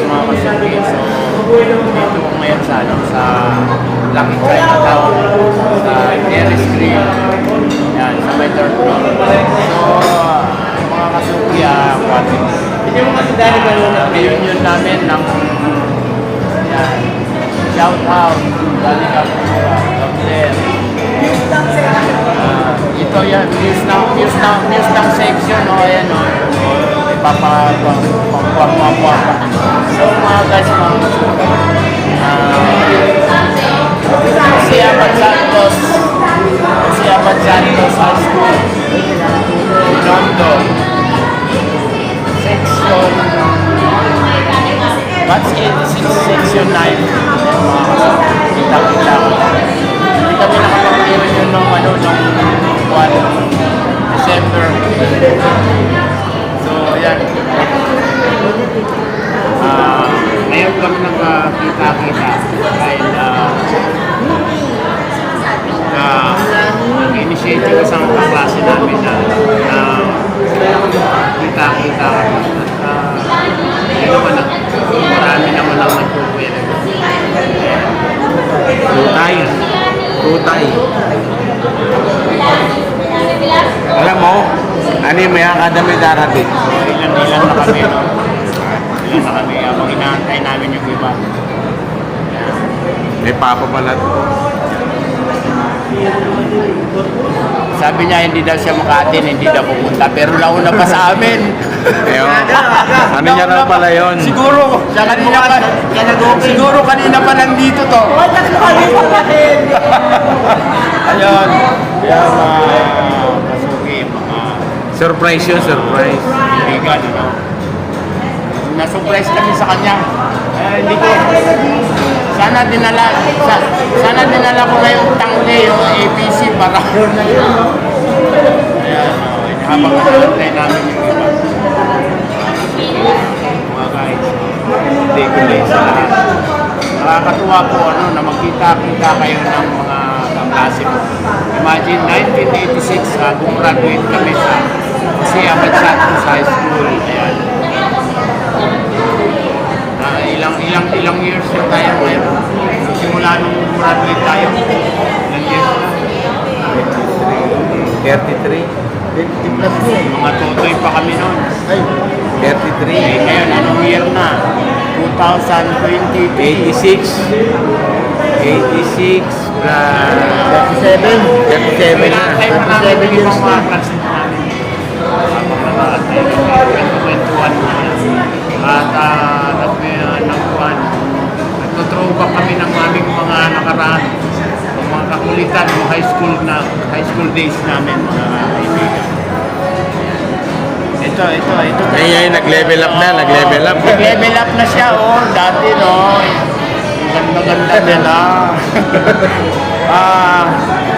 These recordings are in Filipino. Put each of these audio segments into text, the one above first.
mga kasuki. So, dito ko ngayon sa, sa Lucky Chinatown, sa Terrace Grill. Yan, sa may third floor. So, mga kasuki, reunion namin ng yan, shout out, galing Kapura, Kapler. Ito yan, news ng section, no, ayan, no. Ipapapapapapapapa. So, mga guys, mga kasuki, si Abad Santos High School, Tondo, section, batch 86, section 9. Kita-kita ko. Hindi kami nakapag-reunion nung December. So, ayan. Ngayon kami nagkita-kita dahil nag-initiate yung isang kaklase namin na kita-kita kami. At marami naman ang nagpupuwede. Rutay. Alam mo, ano yung may akadami darating? So, ilan na kami, no? Ilan na kami, habang inaantay namin yung iba. May papa pala. Sabi niya hindi daw siya makaatin, hindi daw pupunta, pero nauna pa sa amin. Ano niya na pala yun? Siguro kanina pa nandito to. Ayun. Kaya kasuki, mga Surprise yun, surprise. kaibigan, ano. Na-surprise kami sa kanya. Hindi ko. Sana dinala ko na yung tangke, yung APC para. Ayan, habang nag-play namin yung iba. Mga guys, hindi ko na isa lahat. Nakakatuwa po na magkita-kita kayo ng mga kaklase mo. Imagine, 1986, gumraduate kami sa Abad Santos High School. Ayan. Ilang years na tayo ngayon. Simula nung graduate tayo. Ilang years na? 33. 50 plus yun. Mga tutoy pa kami noon. Ay, 33. Ngayon, anong year na? 2020. 86. 86 plus 37. 37 na. Tayo pa namin yung ibang mga classmates namin. Habang nag-aantay kami, 2021 na yan. At nagtutrowback kami ng aming mga nakaraan. Mga kakulitan, mga high school days namin, mga kaibigan. Ito. Ay, nag-level up na. Nag-level up na siya, oh. Dati, no. Ganda-ganda nila.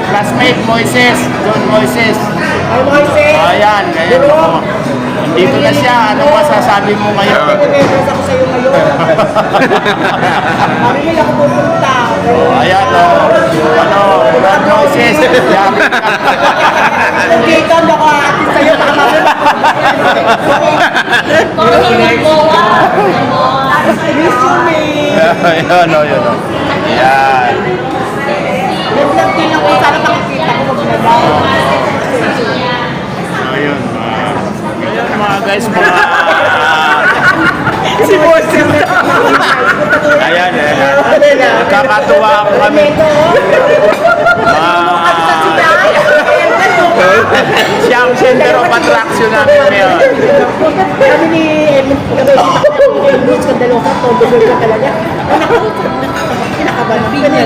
Classmate, John Moises. Ay, Moises! Ayan. Oh. Nandito na siya. Ano masasabi mo ngayon? Nag-message ako sa'yo ngayon. Sabi nila ako pupunta. Ayan, John Moises. Nandito, naka-atin sa'yo. Miss you, me. Ayun. Ayan. Nag-vlog din ako. Sana makikita ko mag-vlog. Ayun, mga guys, si Moises. Ayan. Nakakatuwa ako kami. Siya ang center of attraction namin ngayon. Kami ni Edmund sa dalawa ka, todo ka talaga. Kinakabahan ako. Kanya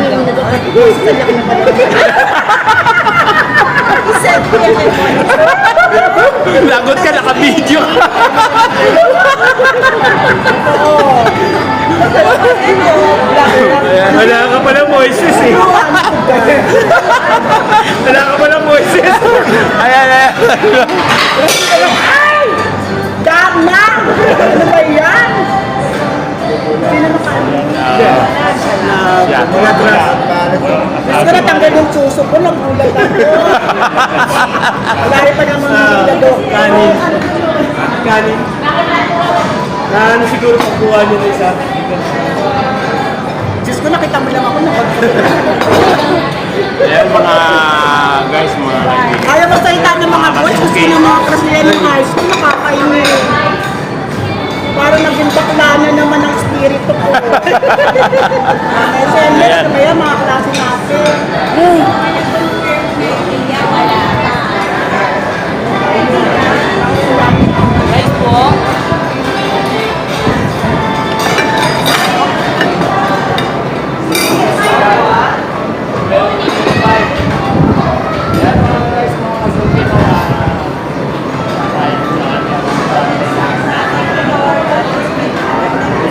Lagot ka, naka-video. Wala ka pala Moises eh. Wala ka pala Moises. Ayan. Dama! Ano ba yan? Sino makaano? Mas ko natanggal yung suso ko, nagulat ako. Wala rin pa naman yung nilado. Kanin. Na ano siguro pagkuha niyo na isa. Diyos ko, nakita mo lang ako na. Ayan mga guys, mga kaibigan. Ayaw magsalita ng mga boys. Gusto ng mga crush nila ng high school. Nakakainin. Parang naging bakla na naman ang spirito ko. SMS, kaya mga klase natin. Guys po.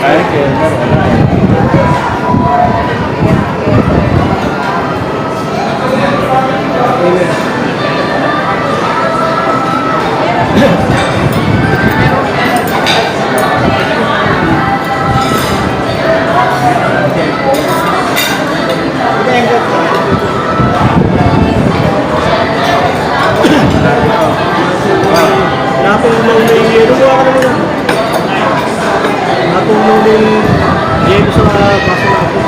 Ay, Kelmer, Natulong ni Yelo. Kuha ka naman yan. Natulong ni Yelo sa baso natin.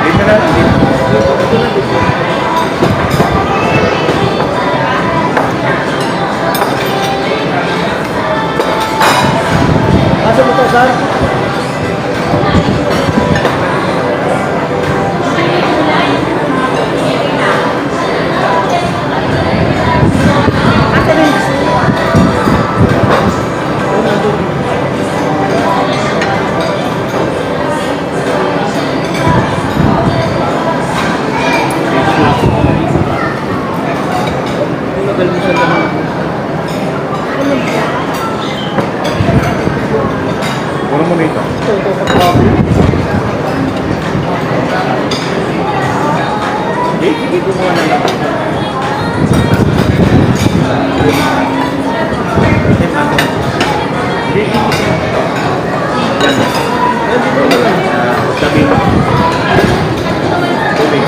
Dito na, dito. Asa mo to, Sar? Asa rin gusto. Puro mo dito. Sige, kumuha na lang. Sabi mo. Tubig.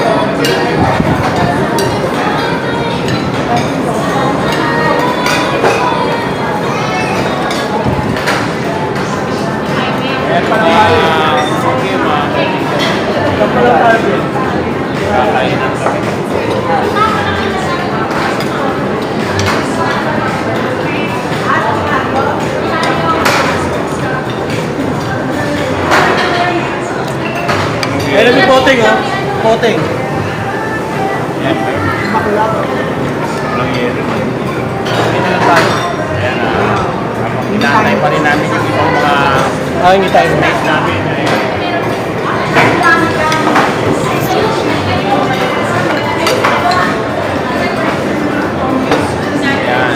Ayan pa naman. Okay, mga kaibigan. Kakainan kami. Ayan na may poteng, ha? Poteng. Ayan. Walang yelo. Hindi na lang tayo. Ayan na. Habang inaantay pa rin namin yung ibang mga Hindi tayo. mates namin. Ayan. Ayan.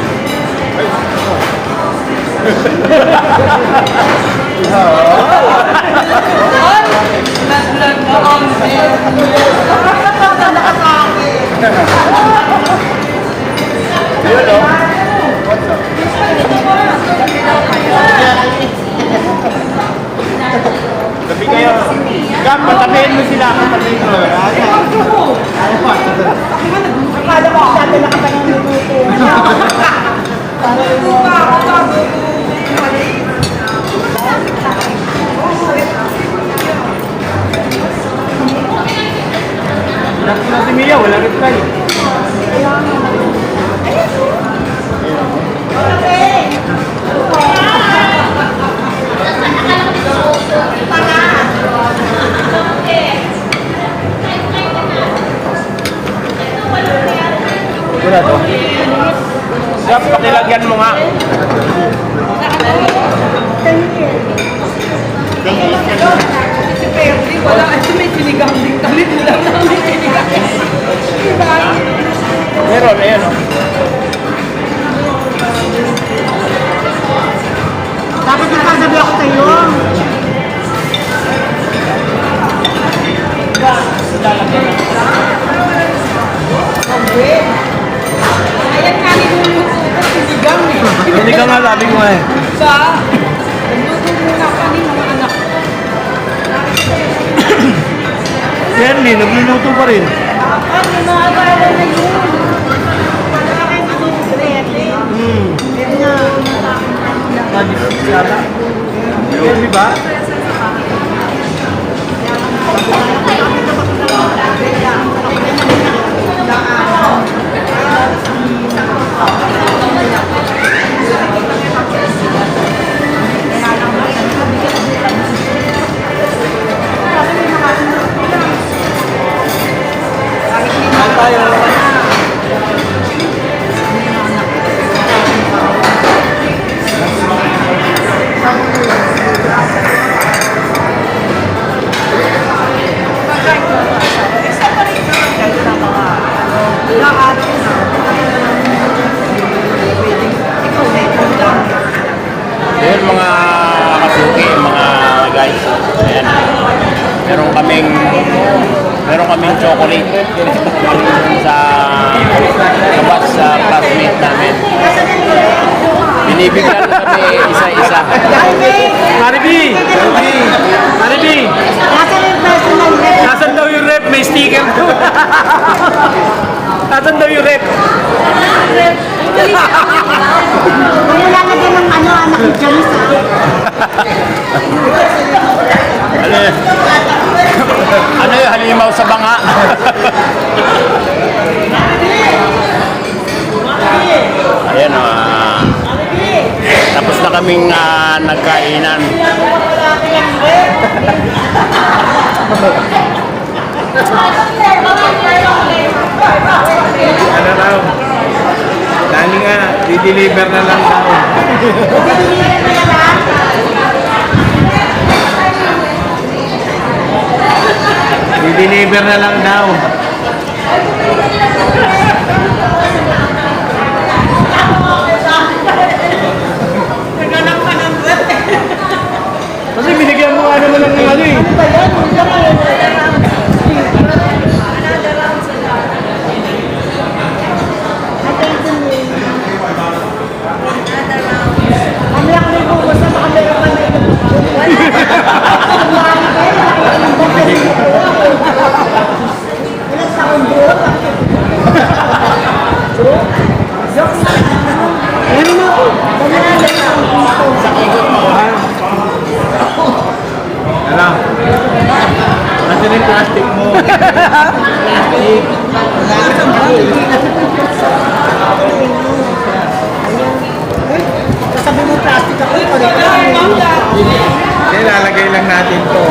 Yun o. Tabi kayo. Gab, patabihin mo sila. Patabihin mo. Akala ko sabi na ka pa ng minuto. Nakita si Mia, wala rin tayo. Wala to. Gab, pakilagyan mo nga. Si Perry, wala kasi may sinigang din kami. Ulam na may sinigang. Diba? Meron, ayan o. Dapat nagsasabi ako sa'yo. Ayan nga niluluto ko, sinigang eh. Hindi ka nga sabi ko eh. Sa, nagluto muna kami mga anak. Shirley, nagluluto pa rin. Ay, mga bala na yun. Wala kayo manunukrete. Pero nga, Yata. Yun, di ba? Yun mga kasuki, mga guys. Ayan. Meron kaming chocolate sa labas sa classmate namin. Binibigyan kami isa-isa. Maribi! Maribi! nasa rin personal rep. Nasaan daw yung rep? May sticker daw. Nasaan daw yung rep? Wala na din ng anak ni Janice. Ano yung halimaw sa banga? Ayan o. Tapos na kaming nagkainan. Ano raw? Dali nga, di-deliver na lang daw. Di-deliver na lang daw. Kasi binigyan mo ano mo lang ng ano eh. Mamaya kami bubos na baka meron pa na ito. Ilang taon bro? Ano na ako? Alam. Nasaan yung plastic mo? Sasabi mo plastic ako. Hindi, lalagay lang natin to.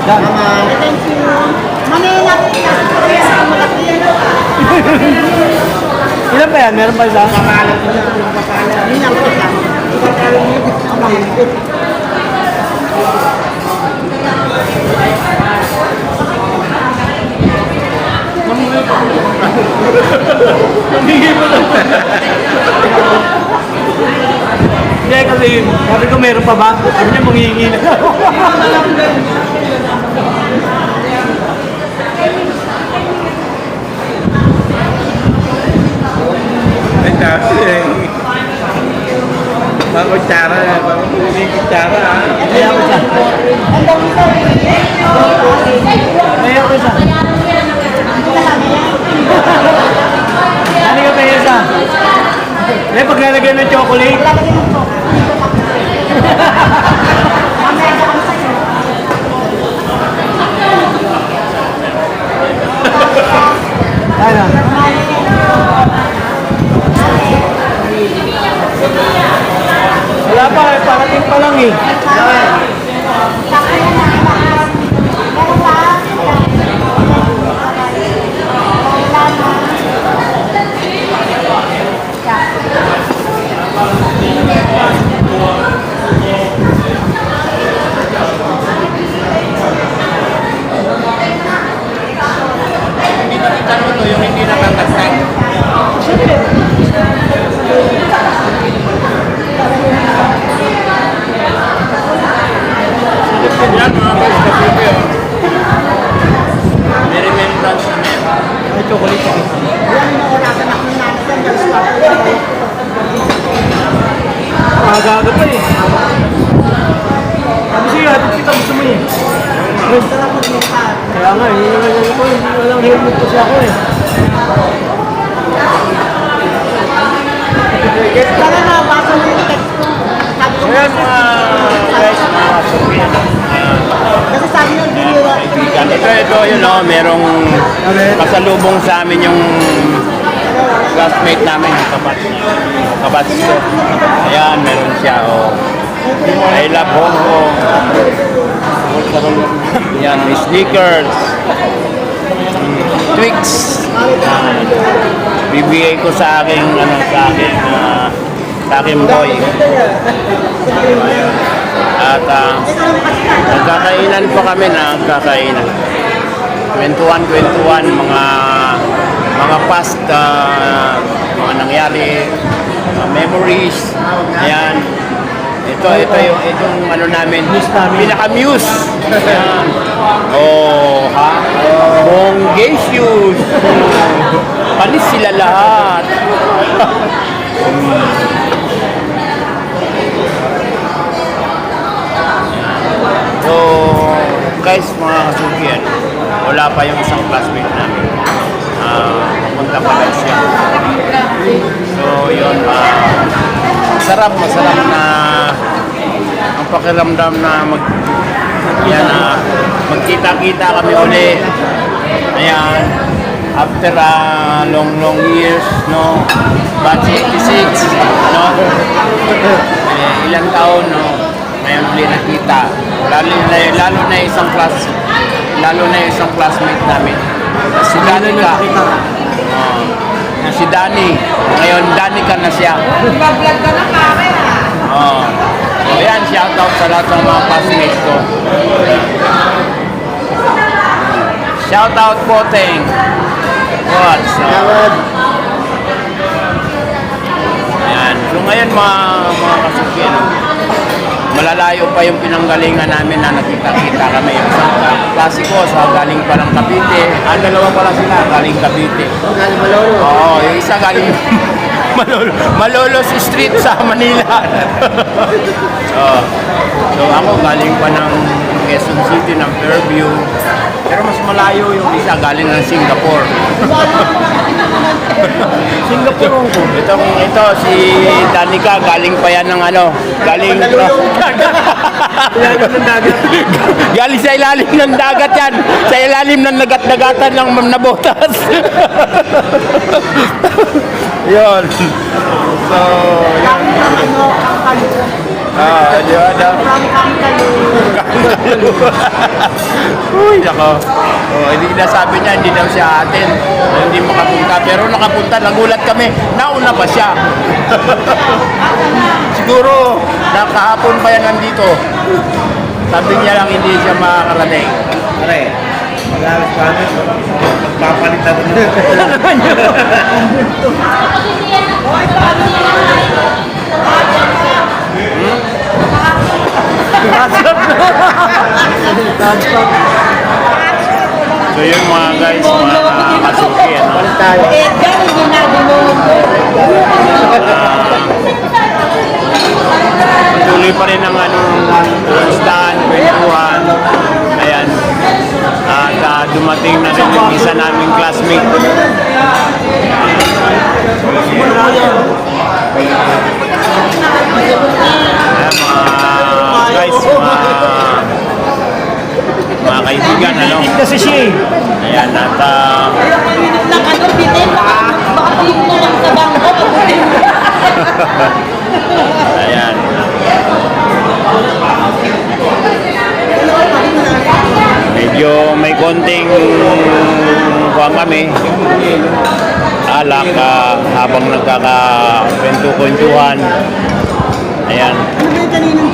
Thank you. Manila, plastic ko yan. Malaki yan. Ilan ba yan? Meron pa isa? Yun lang po lang. Hindi mo lang. Hindi kasi sabi ko meron pa ba? Sabi niya manghihingi na. Ay, tapos eh. Mga kutsara, mga kutsara ha. Kaya ko siya. Kaya ko siya. Ano ka pa isa? Eh, paglalagay ng chocolate. Ano? Wala pa, eh, parating pa lang eh. Yung hindi nakakasal. Yan mga guys, kapito yun. May remembrance kami. May chocolate pa. Aga-aga pa eh. Sabi siya, hatid kita gusto mo eh. Kaya nga, hindi naman ko, hindi alam ng helmet kasi ako eh. Sana nabasa mo yung text ko. Sabi ko, So yan mga guys, mga kasukian. kasi sabi nyo, giniwa. Kaibigan. Ito, yun o, merong pasalubong sa amin yung classmate namin, yung kabats ko. Ayan, meron siya, o. I love Hong Kong. Yan, may sneakers. Twix. Bibigay ko sa aking, sa aking boy. At nagkakainan po kami, nagkakainan. Kwentuhan, mga past, mga nangyari, memories. Ayan. Itong ano namin, pinaka-muse. Ayan. Oh, ha? Bongacious. Panis sila lahat. So, guys, mga kasukian, wala pa yung isang classmate namin. Pupunta pa lang siya. So, yun, masarap na ang pakiramdam na magkita-kita kami uli. Ayan, after long years, no, batch 86, no, ilang taon, no, ngayon ulit nakita. Lalo na isang classmate namin. Si Danica. Si Dani. Ngayon, Danica na siya. Nag-vlog ka na camera. So, yan, shout out sa lahat ng mga classmates ko. Shout out po, Teng. What's up? Yan. So, ngayon, mga kasukin, malalayo pa yung pinanggalingan namin na nakita-kita kami. Yung isang klase ko sa galing pa ng Cavite. Dalawa pala sila, galing Cavite. Oo, yung isa galing Malolos Street sa Manila. So ako galing pa ng Quezon City, ng Fairview. Pero mas malayo yung isa, galing ng Singapore. Singapore Hong Kong. Ito si Danica, galing pa yan ng galing galing sa ilalim ng dagat yan. Sa ilalim ng nagat-nagatan ng nabotas. Yun. So, yan. Di ba daw? Uy, nako. Hindi nasabi niya, hindi daw siya atin. Hindi makapunta. Pero nakapunta, nagulat kami. Nauna pa siya. Siguro, nakahapon pa yan nandito. Sabi niya lang hindi siya makakarating. Pare, mag-alas pa namin. Magpapalitan na. So yun mga guys, mga kasuki, Edgar, hindi na dinunod. tuloy pa rin ang listahan, kwentuhan. Ayan. At dumating na rin yung isa naming classmate. Ayan, mga guys, mga kaibigan, Kasi siya eh. Ayan, at Lang bitin, baka tingin mo lang sa bangko. ayan. Medyo may konting kuha kami. Alak habang nagkaka-kwento-kwentuhan. Ayan.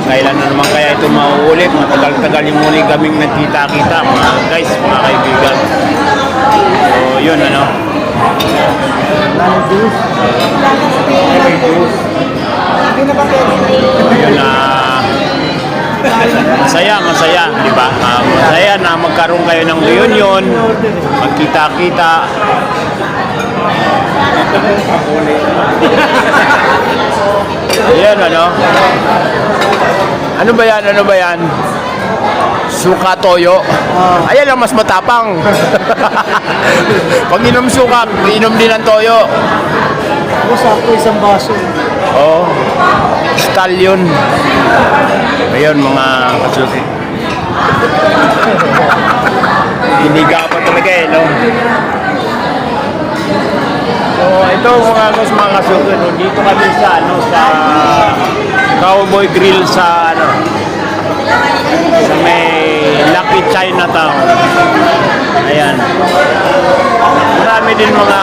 Kailan na naman kaya ito mauulit? Matagal-tagal yung muli kaming nagkita-kita, mga guys, mga kaibigan. So, yun, Yun, masaya, di ba? Masaya na magkaroon kayo ng reunion, magkita-kita. Ayan, ano ba yan? Suka toyo. Ayan ang mas matapang. Pag inom suka, inom din ng toyo. Ako sakto isang baso. Oo. Stallion. Ayun mga kasuki. Hiniga pa talaga eh, no? So, ito mga kasuki, no? Dito kami sa, ano, sa Cowboy Grill sa, ano, sa may Lucky Chinatown. Ayan. Marami din mga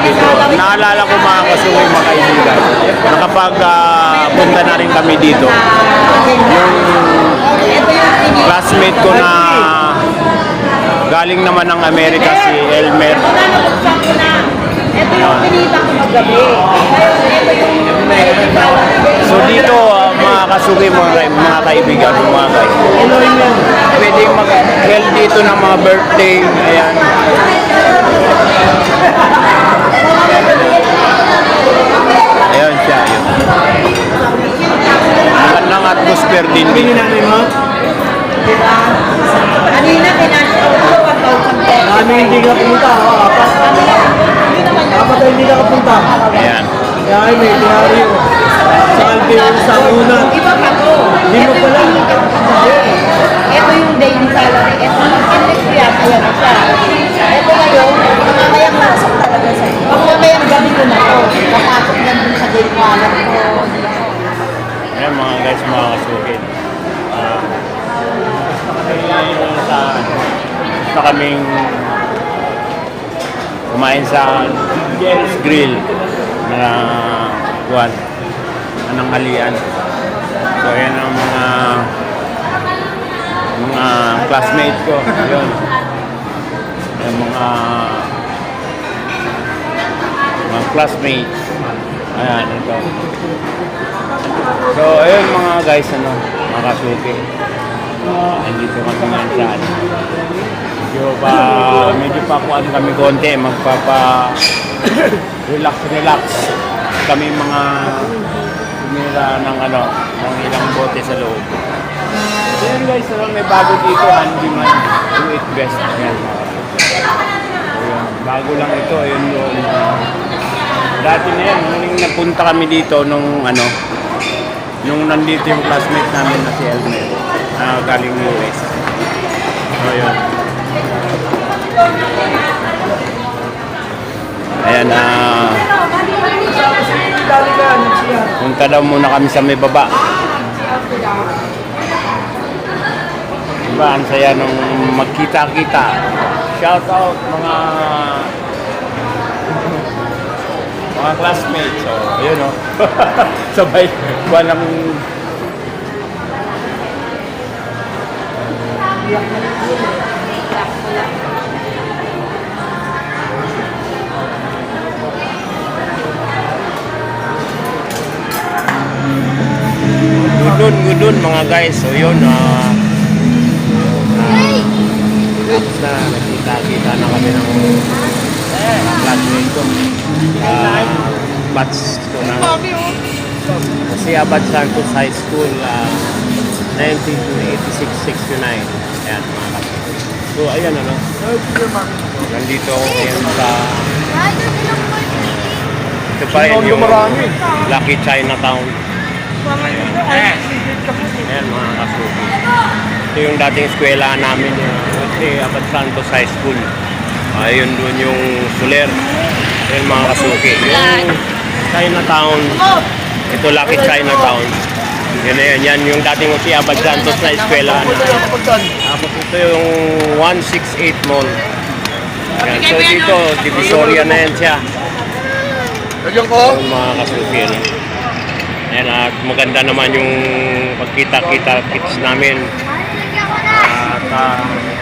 dito. Naalala ko mga kasuki, mga kaibigan. Nakapag punta na rin kami dito. Yung classmate ko na galing naman ng Amerika, si Elmer. Ito yung pinita ko magabi. Ito yung So dito, mga kasuki, mga kaibigan, mga guys. Pwede mag-held dito ng mga birthday. Ayan. Ayan siya. Ayan. Magandang atmosphere din Bili dito. namin mo. diba? Kanina kinasya ko 1,000 pesos. Kami hindi ka pumunta. Ako, apat. Apat ay hindi ka kapunta. Ayan. Kaya ay may diaryo. Sa Alvin sa una. Iba pa to. Hindi mo pala. Ito yung daily salary. Ito yung index yata yan na siya. Ito ngayon, mamayang pasok talaga sa'yo. Pag mamayang gabi ko na to, napasok yan dun sa day wallet ko. Ayan mga guys, mga kasuki. Gusto kaming kumain sa Jerry's Grill na buwan ng halian. So ayan ang mga classmates ko. Yun. Yung mga classmates. Ayan, ito. So ayun mga guys, ano, mga kasuki. Nandito kami ngayon sa ano. Medyo pa kuan kami konti, relax kami mga tumira ng ano, ng ilang bote sa loob. So yun guys, may bago dito, handyman, do it best. Yan. So yun, bago lang ito, yun yung dati na yan, nung napunta kami dito nung ano, nung nandito yung classmate namin na si Elmer, galing US. So yun. Ayan, punta daw muna kami sa may baba. Diba, ang saya nung magkita-kita. Shout out mga classmates. So, ayun o. Sabay, walang gudun mga guys. So yun, tapos na nagkita-kita na kami ng classmate ko. Batch ko ng kasi Abad Santos High School, 1986-69. Ayan mga kapatid. So ayan ano, nandito ako ngayon sa ito pa rin yung Lucky Chinatown. Ayan mga kasuki. Ito yung dating eskwela namin, kasi Abad Santos High School. Ayun doon yung Soler. Ayan mga kasuki. Yung Chinatown, ito Lucky Chinatown. Yan yung dating si Abad Santos na eskwela. Tapos ito yung 168 Mall. Yan. So dito, Divisoria na yan siya. Yung mga kasuki. No? Ayan, at maganda naman yung pagkita-kita kits namin. At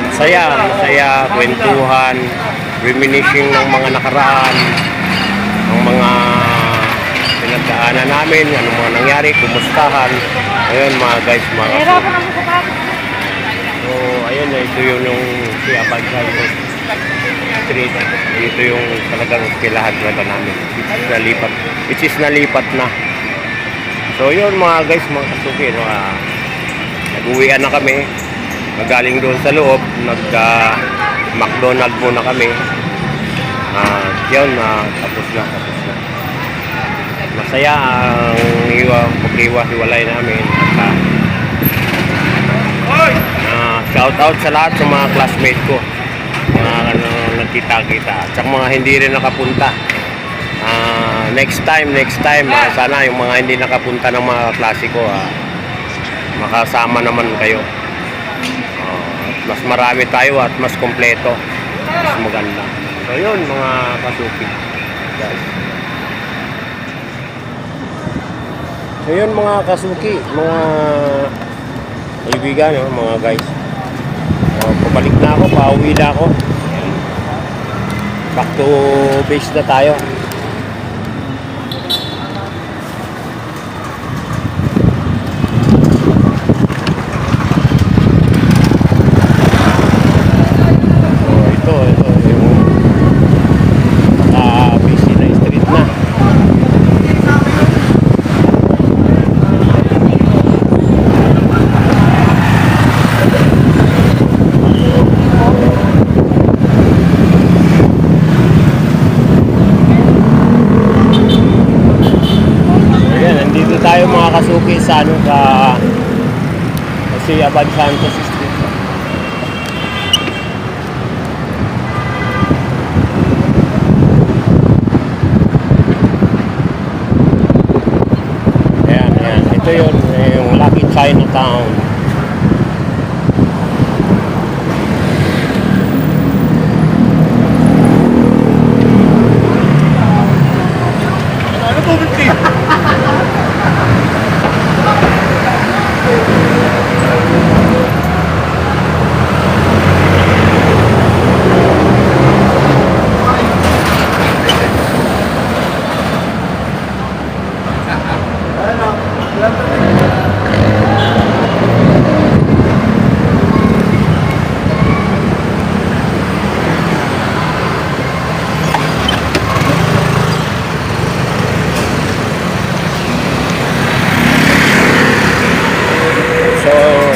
masaya, kwentuhan, reminiscing ng mga nakaraan, ng mga pinagdaanan namin, anong mga nangyari, kumustahan. Ayun mga guys, mga so ayun, ito yung si Abad Santos Street. Ito yung talagang kilahan talaga namin. Which is nalipat na. So yun mga guys, mga kasuki, Nag-uwian na kami. Magaling doon sa loob. Nag-McDonald muna kami. Yun, tapos na. Masaya ang pag-iwa-hiwalay namin. Shout out sa lahat sa mga classmate ko. Mga nagkita-kita. At sa mga hindi rin nakapunta. Next time, sana yung mga hindi nakapunta ng mga klase ko, makasama naman kayo. Mas marami tayo at mas kompleto. Mas maganda. So yun, mga kasuki. Guys. So yun, mga kasuki, mga kaibigan, mga guys. Pabalik na ako, pauwi na ako. Back to base na tayo. Ito yung busy na street na. Tayo mga kasuki sa si Abad Santos Street. Ayan. Ito yung Lucky Chinatown. Ano po, Bitri?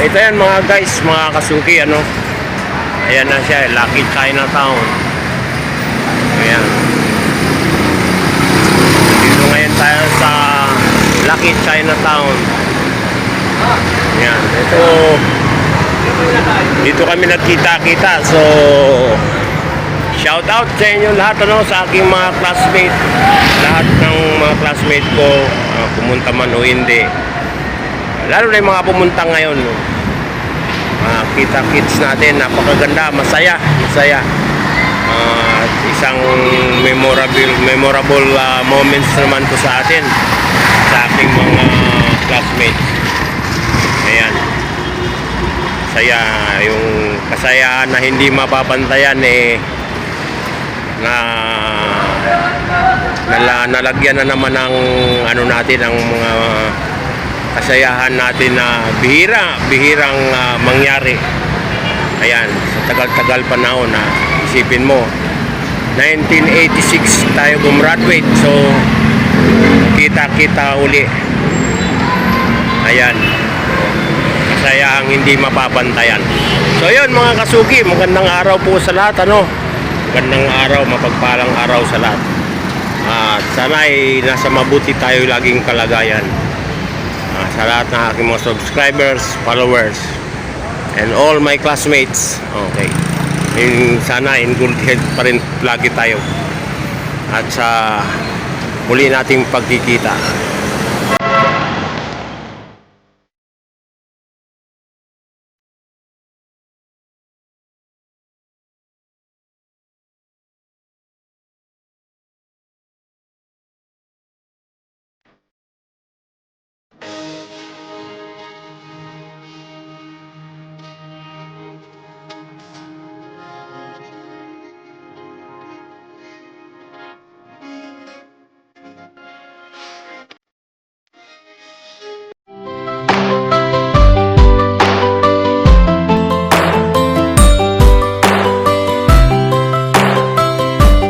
Ito yan mga guys, mga kasuki, ayan na siya, Lucky Chinatown. Ayan. Dito ngayon tayo sa Lucky Chinatown. Ayan, dito kami nagkita-kita. So shout out sa inyo lahat, sa aking mga classmate. Lahat ng mga classmate ko, pumunta man o hindi. Lalo na yung mga pumunta ngayon, kita-kits natin, napakaganda, masaya. Isang memorable moments naman to sa atin, sa aking mga classmates. Ayan, saya, yung kasayaan na hindi mapapantayan, nalagyan na naman ng natin, ang mga kasayahan natin na bihirang mangyari. Ayan, sa tagal-tagal panahon na isipin mo, 1986 tayo gumraduate, so kita uli. Ayan, kasayahang hindi mapapantayan. So yun mga kasuki, magandang araw po sa lahat, magandang araw, mapagpalang araw sa lahat. At sana ay nasa mabuti tayo laging kalagayan. Sa lahat ng aking mga subscribers, followers, and all my classmates. Okay. Sana in good health pa rin lagi tayo. At sa muli nating pagkikita.